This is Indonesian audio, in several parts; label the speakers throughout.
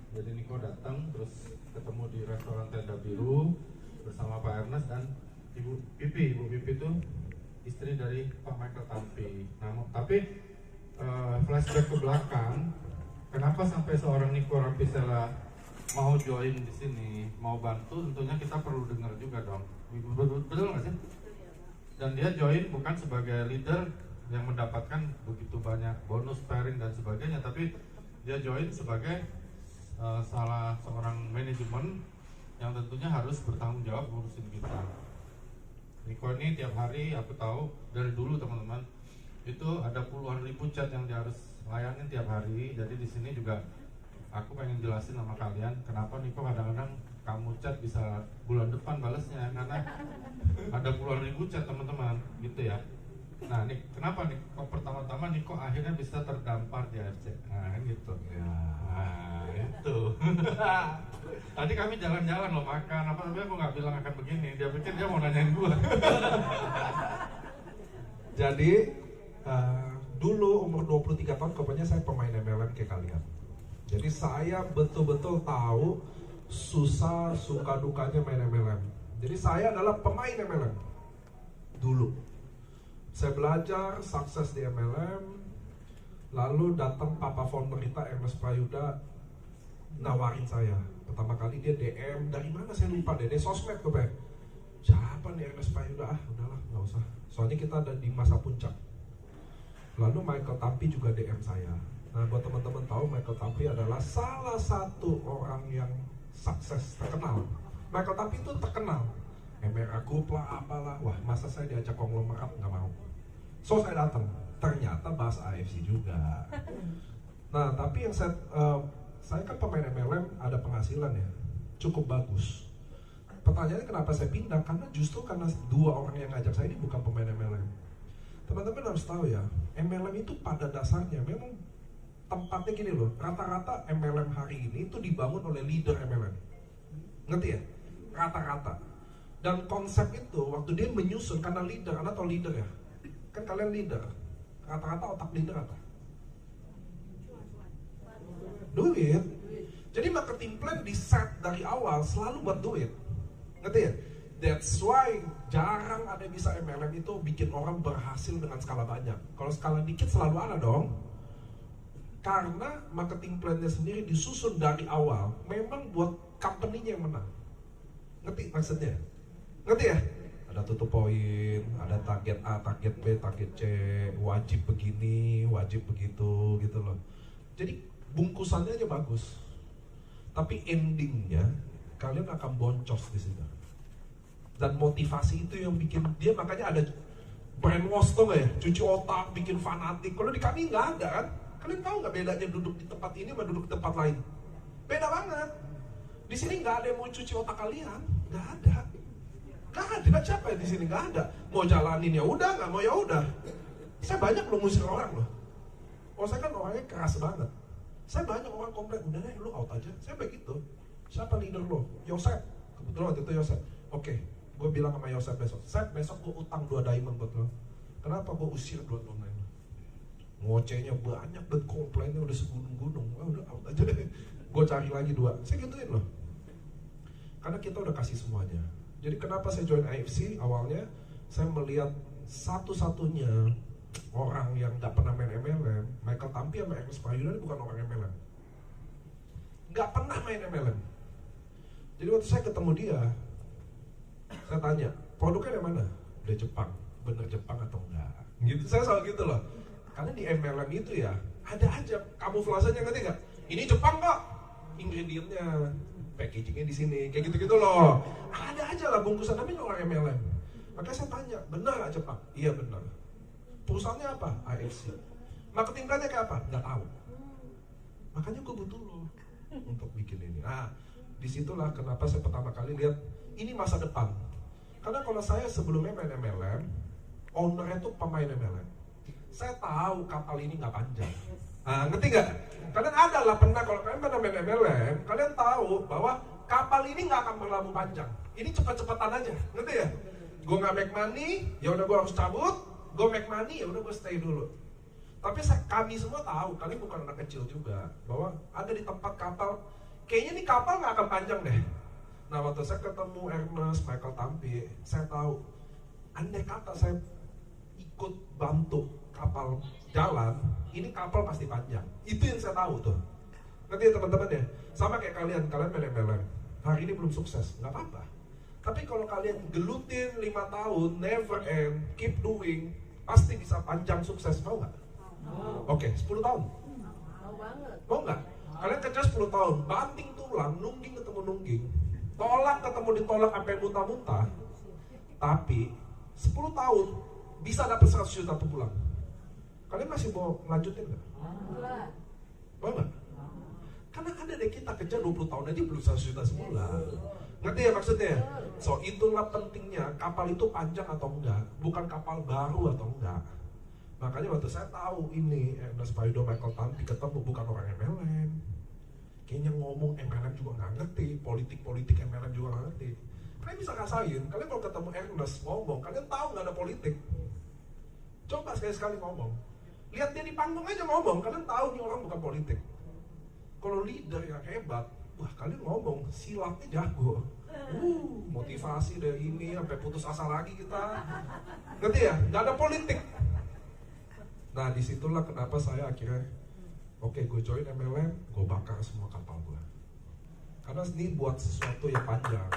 Speaker 1: Jadi Niko datang terus ketemu di restoran Tenda Biru bersama Pak Ernest dan Ibu Pipi. Ibu Pipi itu istri dari Pak Michael Tampi. Nah, tapi flashback ke belakang, kenapa sampai seorang Niko Rapisela mau join di sini, mau bantu? Tentunya kita perlu dengar juga dong. Betul nggak sih? Dan dia join bukan sebagai leader yang mendapatkan begitu banyak bonus, pairing dan sebagainya, tapi dia join sebagai salah seorang manajemen yang tentunya harus bertanggung jawab ngurusin kita. Niko ini tiap hari, aku tahu dari dulu teman-teman, itu ada puluhan ribu chat yang dia harus layanin tiap hari. Jadi di sini juga aku pengen jelasin sama kalian kenapa Niko kadang-kadang kamu chat bisa bulan depan balesnya, karena ada puluhan ribu chat teman-teman gitu ya. Nah, nih kenapa nih kok pertama-tama nih kok akhirnya bisa terdampar di AFC? Nah, gitu. Ya, itu. Tadi kami jalan-jalan loh, makan apa, tapi aku nggak bilang akan begini. Dia pikir dia mau nanyain gua.
Speaker 2: Jadi dulu umur 23 tahun pokoknya saya pemain MLM kayak kalian. Jadi saya betul-betul tahu susah suka dukanya main MLM. Jadi saya adalah pemain MLM dulu. Saya belajar sukses di MLM, lalu datang papa founder kita Ernest Prayuda nawarin saya. Pertama kali dia DM, dari mana saya lupa deh, dari sosmed tuh Pak. Siapa nih Ernest Prayuda? Udahlah nggak usah. Soalnya kita ada di masa puncak. Lalu Michael Tampi juga DM saya. Nah, buat teman-teman tahu, Michael Tampi adalah salah satu orang yang sukses terkenal. Michael Tampi itu terkenal. MRA Group lah, apalah. Wah, masa saya diajak konglomerat, nggak mau. So saya datang, ternyata bahas AFC juga. Nah, tapi yang saya kan pemain MLM, ada penghasilan ya, cukup bagus. Pertanyaannya kenapa saya pindah? Karena justru karena dua orang yang ngajak saya ini bukan pemain MLM. Teman-teman harus tahu ya, MLM itu pada dasarnya memang tempatnya gini loh. Rata-rata MLM hari ini itu dibangun oleh leader MLM. Ngerti ya? Rata-rata. Dan konsep itu waktu dia menyusun, karena leader, Anda tahu leader ya? Kan kalian leader. Rata-rata otak leader apa? Duit. Jadi marketing plan di set dari awal selalu buat duit. Ngerti ya? That's why jarang ada yang bisa MLM itu bikin orang berhasil dengan skala banyak. Kalau skala dikit selalu ada dong. Karena marketing plan-nya sendiri disusun dari awal memang buat company-nya yang menang. Ngerti maksudnya? Ngerti ya? Ada tutup poin, ada target A, target B, target C, wajib begini, wajib begitu, gitu loh. Jadi bungkusannya aja bagus, tapi endingnya kalian akan boncos di situ. Dan motivasi itu yang bikin dia, makanya ada brainwash tuh nggak ya, cuci otak, bikin fanatik. Kalau di kami nggak ada kan? Kalian tahu nggak bedanya duduk di tempat ini sama duduk di tempat lain? Beda banget. Di sini nggak ada yang mau cuci otak kalian, nggak ada. Nggak ada, siapa di sini nggak ada. Mau jalanin ya udah, nggak mau ya udah. Saya banyak loh ngusir orang loh. Oh saya kan orangnya keras banget. Saya banyak orang komplain, udah deh lu out aja. Saya begitu. Siapa leader lo? Yosef. Kebetulan waktu itu Yosef. Oke, gue bilang sama Yosef besok. Besok gue utang 2 diamond buat lo. Kenapa gue usir 2 online? Ngocehnya banyak dan komplainnya udah segunung-gunung. Udah out aja deh. Gue cari lagi 2. Saya gituin loh. Karena kita udah kasih semuanya. Jadi kenapa saya join AFC awalnya? Saya melihat satu-satunya orang yang gak pernah main MLM, Michael Tampi sama Ernest Prayuda ini bukan orang MLM. Gak pernah main MLM. Jadi waktu saya ketemu dia, saya tanya, produknya dari mana? Dari Jepang. Bener Jepang atau enggak? Gitu, saya selalu gitu loh. Karena di MLM itu ya, ada aja kamuflasenya, ngerti gak? Ini Jepang kok, ingredientnya, packagingnya di sini, kayak gitu-gitu loh. Ada aja lah bungkusan, tapi orang MLM. Makanya saya tanya, benar gak Jepang? Iya benar. Perusahaannya apa? AFC. Marketing plan-nya kayak apa? Nggak tahu. Makanya gue butuh lo untuk bikin ini. Nah, disitulah kenapa saya pertama kali lihat ini masa depan. Karena kalau saya sebelumnya main MLM, ownernya tuh pemain MLM. Saya tahu kapal ini nggak panjang. Nah, ngerti nggak? Kalian ada lah pernah, kalau kalian pernah main MLM, kalian tahu bahwa kapal ini nggak akan berlabuh panjang. Ini cepat-cepatan aja, ngerti ya? Gue nggak make money, ya udah gue harus cabut. Gue make money, ya udah gue stay dulu. Tapi kami semua tahu, kalian bukan anak kecil juga, bahwa ada di tempat kapal kayaknya nih kapal nggak akan panjang deh. Nah waktu saya ketemu Ernest, Michael Tampi, saya tahu andai kata saya ikut bantu kapal jalan, ini kapal pasti panjang. Itu yang saya tahu tuh. Nanti ya teman-teman ya, sama kayak kalian melem-melem. Hari ini belum sukses, nggak apa-apa. Tapi kalau kalian gelutin 5 tahun, never end, keep doing, pasti bisa panjang sukses, mau nggak? Oke, 10 tahun. Mau nggak? Kalian kerja 10 tahun, banting tulang, nungging ketemu nungging, tolak ketemu ditolak sampai muntah-muntah. Tapi 10 tahun bisa dapat 100 juta per bulan. Kalian masih mau lanjutin nggak? Mau nggak? Karena ada deh kita kerja 20 tahun aja belum 100 juta sebulan. Ngerti ya maksudnya? So itulah pentingnya kapal itu panjang atau enggak, bukan kapal baru atau enggak. Makanya waktu saya tahu ini Ernest Paido, Michael Tampi ketemu bukan orang MLM. Kayaknya ngomong MLM juga nggak ngerti, politik MLM juga nggak ngerti. Kalian bisa rasain, kalian kalau ketemu Ernest ngomong, kalian tahu nggak ada politik. Coba sekali-sekali ngomong. Lihat dia di panggung aja ngomong, kalian tahu nih orang bukan politik. Kalau leader yang hebat, wah kalian ngomong, silatnya jago. Motivasi dari ini sampai putus asa lagi kita. Ngerti ya? Nggak ada politik. Nah disitulah kenapa saya akhirnya oke, gue join MLM, gue bakar semua kapal gue. Karena ini buat sesuatu yang panjang.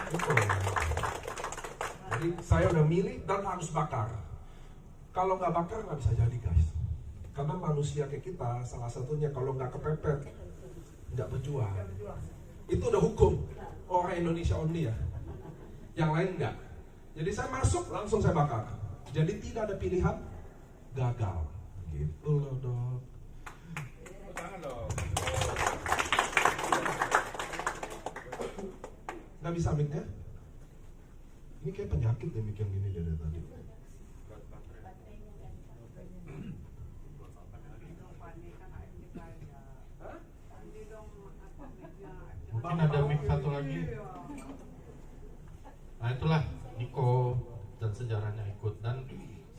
Speaker 2: Betul. Jadi saya udah milih dan harus bakar. Kalau nggak bakar nggak bisa jadi guys. Karena manusia kayak kita salah satunya kalau nggak kepepet nggak berjuang. Itu udah hukum orang Indonesia only ya. Yang lain nggak. Jadi saya masuk langsung saya bakar. Jadi tidak ada pilihan gagal. Gitu loh dok. Nggak bisa mic-nya? Ini kayak penyakit deh mic yang gini dari tadi.
Speaker 1: Mungkin ada mic satu lagi. Nah itulah Niko dan sejarahnya ikut. Dan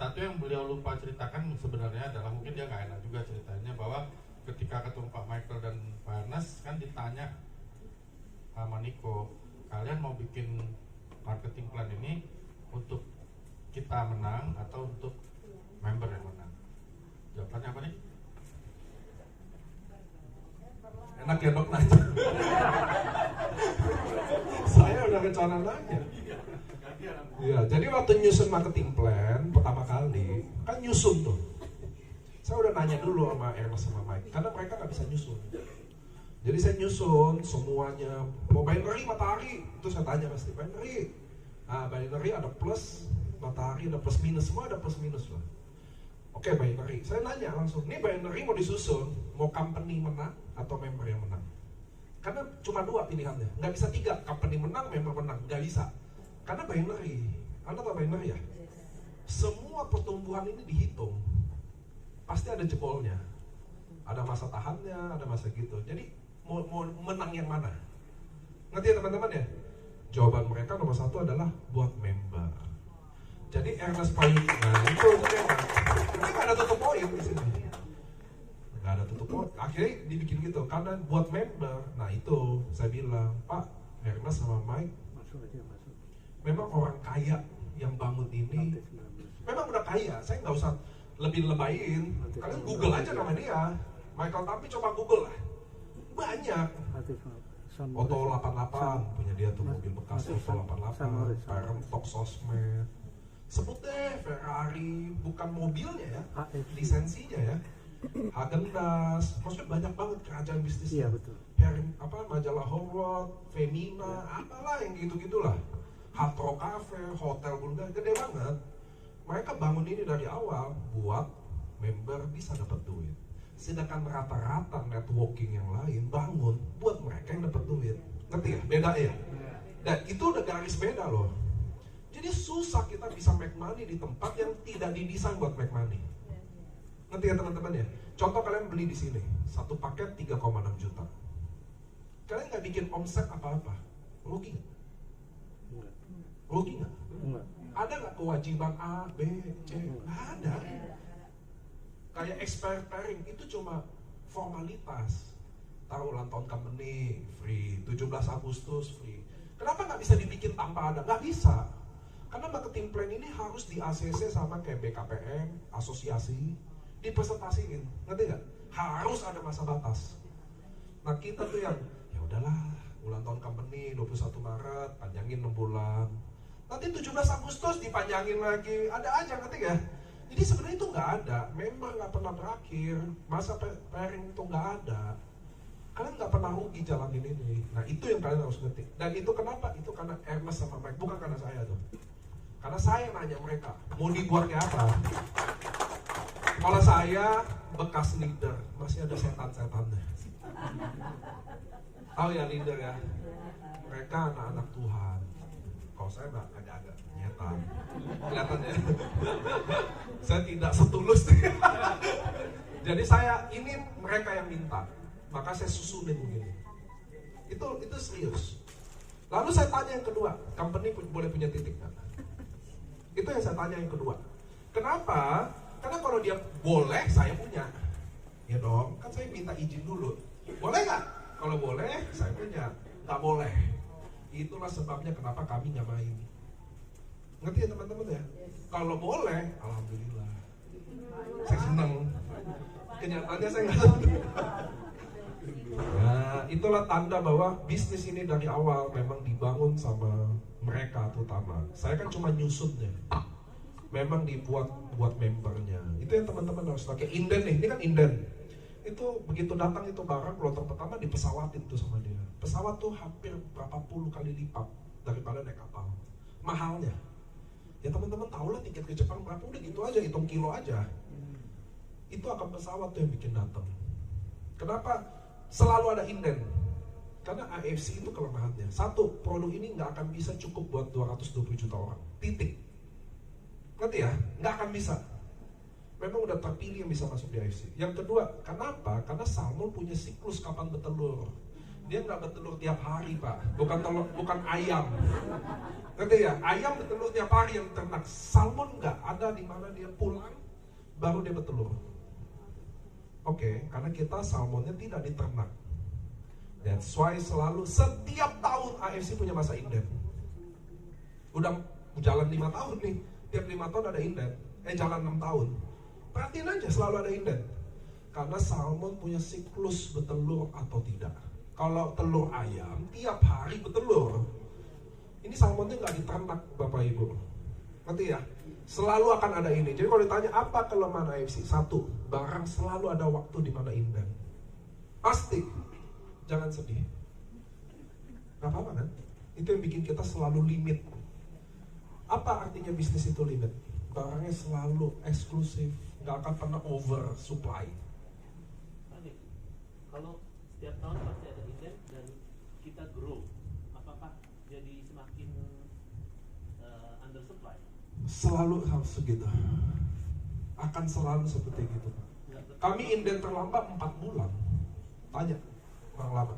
Speaker 1: satu yang beliau lupa ceritakan sebenarnya adalah mungkin dia nggak enak juga ceritanya bahwa ketika ketemu Pak Michael dan Pak Ernest kan ditanya sama Niko, kalian mau bikin marketing plan ini untuk kita menang atau untuk member yang menang? Jawabannya apa nih?
Speaker 2: Enak ya dok nanya. Saya udah rencana nanya. Iya, jadi waktu nyusun marketing plan pertama kali kan nyusun tuh. Saya udah nanya dulu sama Ernest sama Mike, karena mereka nggak bisa nyusun. Jadi saya nyusun semuanya, mau binary matahari, itu saya tanya pasti binary. Nah binary ada plus, matahari ada plus minus, semua ada plus minus lah. Oke binary, saya nanya langsung, nih binary mau disusun, mau company menang atau member yang menang? Karena cuma 2 pilihannya, nggak bisa 3, company menang, member menang, nggak bisa. Karena binary, Anda tahu binary ya? Semua pertumbuhan ini dihitung, pasti ada jebolnya, ada masa tahannya, ada masa gitu. Jadi mau menang yang mana? Ngerti ya teman-teman ya? Jawaban mereka nomor 1 adalah buat member. Jadi Ernest Paido, nah itu nggak ada tutup poin di sini. Nggak ada tutup poin. Akhirnya dibikin gitu karena buat member. Nah itu saya bilang, Pak Ernest sama Mike, memang orang kaya yang bangun ini, memang udah kaya. Saya nggak usah lebih lebayin. Kalian Google aja nama dia, Michael Tampi, coba Google lah. Banyak. Oto 88 punya dia tuh mobil bekas Oto 88, Tok Sosmed. Sebut deh Ferrari, bukan mobilnya ya, lisensinya ya. Häagen-Dazs, maksudnya banyak banget kerajaan bisnisnya.
Speaker 3: Iya betul.
Speaker 2: Majalah Howard, Femina, apalah yang gitu-gitulah. Hard Rock Cafe, hotel Bulgar, gede banget. Mereka bangun ini dari awal buat member bisa dapat duit. Sedangkan rata-rata networking yang lain bangun buat mereka yang dapat duit. Ngerti ya? Beda ya? Dan itu udah garis beda loh. Jadi susah kita bisa make money di tempat yang tidak didesain buat make money. Ngerti ya teman-teman ya? Contoh kalian beli di sini, satu paket 3,6 juta. Kalian nggak bikin omset apa-apa, rugi nggak? Rugi nggak? Ada nggak kewajiban A, B, C? Nggak ada. Kayak expired pairing itu cuma formalitas. Ntar ulang tahun company free, 17 Agustus free. Kenapa nggak bisa dibikin tanpa ada? Nggak bisa. Karena marketing plan ini harus di ACC sama kayak BKPM, asosiasi, dipresentasiin, ngerti nggak? Harus ada masa batas. Nah kita tuh yang, ya udahlah, ulang tahun company 21 Maret, panjangin 6 bulan. Nanti 17 Agustus dipanjangin lagi, ada aja, ngerti nggak? Jadi sebenarnya itu nggak ada, member nggak pernah berakhir, masa pairing itu nggak ada. Kalian nggak pernah rugi jalanin ini. Nah itu yang kalian harus ngerti. Dan itu kenapa? Itu karena Ernest sama Mike, bukan karena saya tuh. Karena saya nanya mereka, mau dibuat kayak apa? Kalau saya bekas leader, masih ada setan-setannya. Tahu ya leader ya? Mereka anak-anak Tuhan. Kalau saya agak-agak nyetan. Kelihatan ya? Saya tidak setulus. Jadi saya ini mereka yang minta. Maka saya susunin begini. Itu serius. Lalu saya tanya yang kedua, company boleh punya titik nggak? Itu yang saya tanya yang kedua. Kenapa? Karena kalau dia boleh, saya punya. Ya dong, kan saya minta izin dulu. Boleh nggak? Kalau boleh, saya punya. Nggak boleh. Itulah sebabnya kenapa kami nggak main. Ngerti ya teman-teman ya? Kalau boleh, alhamdulillah. Saya senang. Kenyataannya saya nggak senang. Nah, itulah tanda bahwa bisnis ini dari awal memang dibangun sama mereka terutama. Saya kan cuma nyusutnya. Memang dibuat buat membernya. Itu yang teman-teman harus pakai. Inden nih, ini kan inden. Itu begitu datang itu barang kloter pertama dipesawatin tuh sama dia. Pesawat tuh hampir berapa puluh kali lipat daripada naik kapal. Mahalnya. Ya teman-teman tahu lah tiket ke Jepang berapa, udah gitu aja, hitung kilo aja. Itu akan pesawat tuh yang bikin datang. Kenapa? Selalu ada inden. Karena AFC itu kelemahannya. Satu, produk ini nggak akan bisa cukup buat 220 juta orang. Titik. Ngerti ya? Nggak akan bisa. Memang udah terpilih yang bisa masuk di AFC. Yang kedua, kenapa? Karena salmon punya siklus kapan bertelur. Dia nggak bertelur tiap hari, Pak. Bukan ayam. Ngerti ya? Ayam bertelur tiap hari yang ternak. Salmon nggak. Ada di mana dia pulang, baru dia bertelur. Oke, karena kita salmonnya tidak diternak. That's why selalu setiap tahun AFC punya masa inden. Udah jalan 5 tahun nih. Tiap 5 tahun ada inden. Jalan 6 tahun. Perhatiin aja selalu ada inden. Karena salmon punya siklus bertelur atau tidak. Kalau telur ayam tiap hari bertelur. Ini salmonnya nggak diternak Bapak Ibu. Ngerti ya? Selalu akan ada ini. Jadi kalau ditanya apa kelemahan AFC? Satu, barang selalu ada waktu di mana inden. Pasti. Jangan sedih. Gak apa-apa kan? Itu yang bikin kita selalu limit. Apa artinya bisnis itu limit? Barangnya selalu eksklusif. Gak akan pernah over supply.
Speaker 3: Oke. Kalau setiap tahun pasti ada inden dan kita grow, apakah jadi semakin under supply?
Speaker 2: Selalu harus segitu. Akan selalu seperti itu. Kami inden terlambat 4 bulan. Tanya orang lama.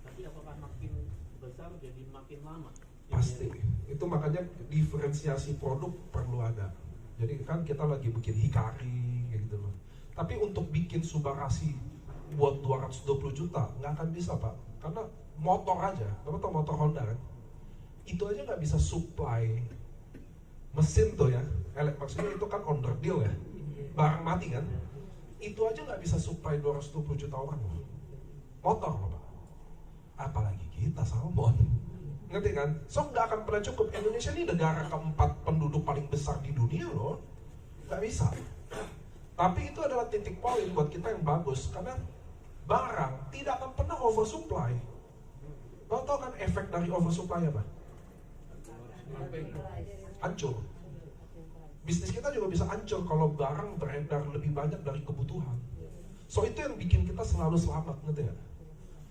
Speaker 3: Tapi apakah makin besar jadi makin lama?
Speaker 2: Pasti. Itu makanya diferensiasi produk perlu ada. Jadi kan kita lagi bikin hikari kayak gitu loh. Tapi untuk bikin Subarasi buat 220 juta nggak akan bisa Pak. Karena motor aja, Bapak tahu motor Honda kan? Itu aja nggak bisa supply mesin tuh ya. Maksudnya itu kan under deal ya. Barang mati kan? Itu aja nggak bisa supply 220 juta orang loh. Motor loh Pak. Apalagi kita salmon. Ngerti kan? So nggak akan pernah cukup. Indonesia ini negara keempat penduduk paling besar di dunia loh. Nggak bisa. Tapi itu adalah titik poin buat kita yang bagus. Karena barang tidak akan pernah oversupply. Lo tau kan efek dari oversupply apa? Hancur. Bisnis kita juga bisa hancur kalau barang beredar lebih banyak dari kebutuhan. So itu yang bikin kita selalu selamat, ngerti gak?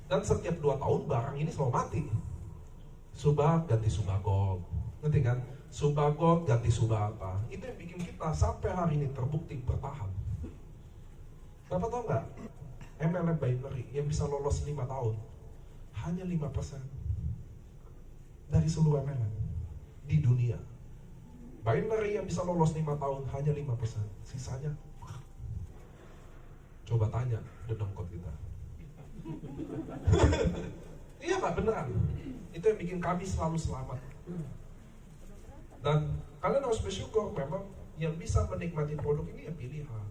Speaker 2: Dan setiap 2 tahun barang ini selalu mati. Subah ganti Subah Gold, ngerti kan? Subah Gold ganti Subah apa? Itu yang bikin kita sampai hari ini terbukti bertahan. Bapak tau nggak? MLM binary yang bisa lolos 5 tahun hanya 5% dari seluruh MLM di dunia. Binary yang bisa lolos 5 tahun hanya 5%. Sisanya coba tanya dedengkot kita. Iya Pak, beneran. Itu yang bikin kami selalu selamat. Dan kalian harus bersyukur memang yang bisa menikmati produk ini ya pilihan.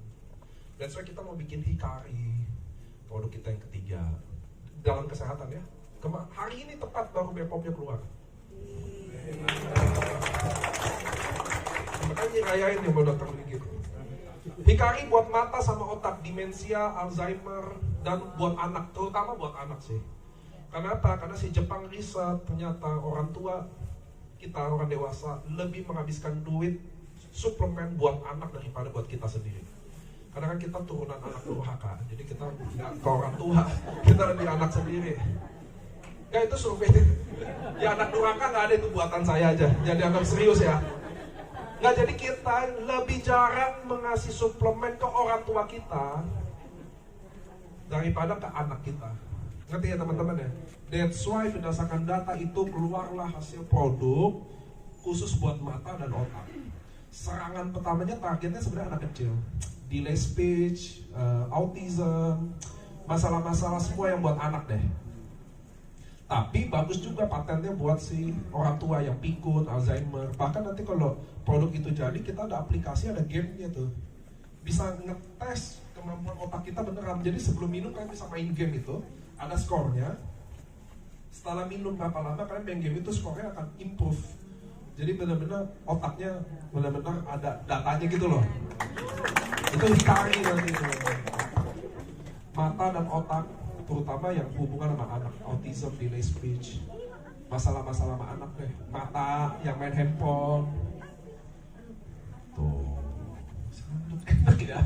Speaker 2: That's why kita mau bikin Hikari, produk kita yang ketiga dalam kesehatan ya. Hari ini tepat baru Bepomnya keluar. Makanya rayain yang mau datang gitu. Hikari buat mata sama otak, demensia, Alzheimer, dan buat anak, terutama buat anak sih. Kenapa? Karena si Jepang riset ternyata orang tua kita, orang dewasa lebih menghabiskan duit suplemen buat anak daripada buat kita sendiri. Karena kan kita turunan anak durhaka, jadi kita nggak ke orang tua, kita lebih anak sendiri. Ya itu survei, ya anak durhaka nggak ada, itu buatan saya aja, jadi anggap serius ya. Nggak, jadi kita lebih jarang mengasih suplemen ke orang tua kita daripada ke anak kita. Ngerti ya teman-teman ya? That's why berdasarkan data itu keluarlah hasil produk khusus buat mata dan otak. Serangan pertamanya targetnya sebenarnya anak kecil, delay speech, autism, masalah-masalah semua yang buat anak deh. Tapi bagus juga patennya buat si orang tua yang pikun, Alzheimer. Bahkan nanti kalau produk itu jadi, kita ada aplikasi, ada gamenya tuh. Bisa ngetes kemampuan otak kita beneran. Jadi sebelum minum kalian bisa main game itu, ada skornya. Setelah minum berapa lama kalian main game itu, skornya akan improve. Jadi benar-benar otaknya benar-benar ada datanya gitu loh. Itu Hikari nanti itu. Mata dan otak, terutama yang hubungan sama anak, autism, delay speech, masalah-masalah sama anak deh. Mata yang main handphone tuh enak ya.